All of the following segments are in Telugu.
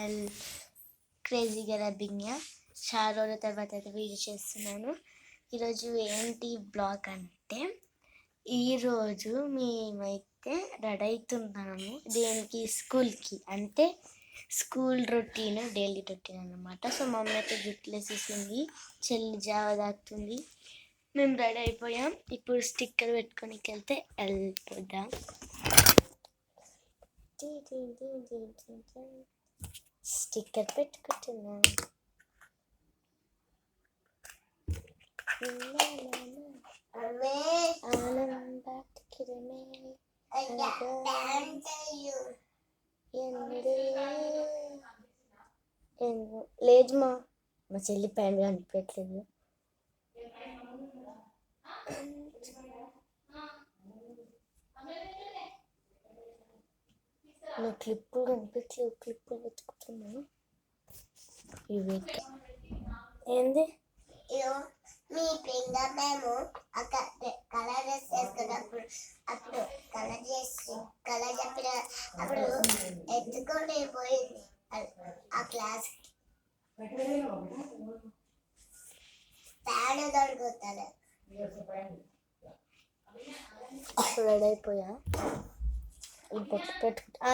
ఛానల్ క్రేజీగా రబ్బింగ్. చాలా రోజుల తర్వాత అయితే వీడియో చేస్తున్నాను. ఈరోజు ఏంటి బ్లాగ్ అంటే, ఈరోజు మేమైతే రెడీ అవుతున్నాము దేనికి, స్కూల్కి. అంటే స్కూల్ రొటీన్, డైలీ రొటీన్ అన్నమాట. సో మమ్మీ అయితే జుట్లు వేసేసింది, చెల్లి జావ తాగుతుంది, మేము రెడీ అయిపోయాం. ఇప్పుడు స్టిక్కర్ పెట్టుకోనికి వెళ్ళిపోదాం. స్టిక్కర్ పెట్టుకుంటున్నా. లేదు మా చెల్లి ప్యాంట్ కనిపించట్లేదు. నా క్లిప్పులు కనిపించలేవు, క్లిప్పులు వెతుకుతున్నాను. ఇవి ఏంది? మీ పింగ మేము కలర్ డ్రెస్ వేసుకున్నప్పుడు అప్పుడు కలర్ చెప్పిన అప్పుడు ఎత్తుకొని పోయింది ఆ క్లాస్ ప్యాడ్ దొరుకుతాడు. ఇప్పుడు రెడీ అయిపోయా. పెట్టుకుంటా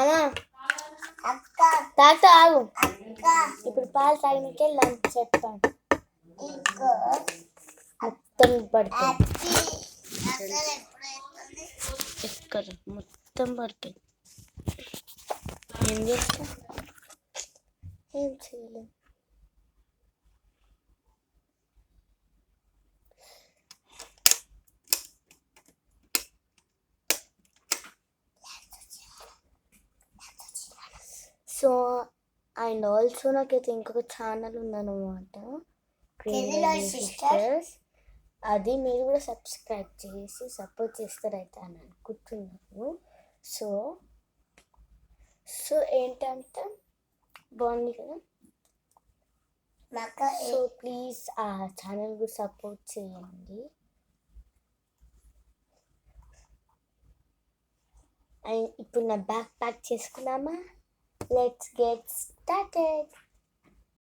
అక్క తాత ఆగు. అక్క ఇప్పుడు పాలు తాగడానికి లంచ్ చెప్పాను. ఇంకో మొత్తం పడుతుంది, అసలు ఎప్పుడు అవుతుంది ఎక్కడ మొత్తం పడుతుంది. ఏం చేస్తా, ఏం చేయలేం. సో అండ్ ఆల్సో నాకైతే ఇంకొక ఛానల్ ఉందన్నమాట, సిస్టర్స్. అది మీరు కూడా సబ్స్క్రైబ్ చేసి సపోర్ట్ చేస్తారైతే అని అనుకుంటున్నాను. సో సో ఏంటంటే బాగుంది కదా. సో ప్లీజ్ ఆ ఛానల్ కూడా సపోర్ట్ చేయండి. అండ్ ఇప్పుడు నా బ్యాగ్ ప్యాక్ చేసుకున్నామా. Let's get started.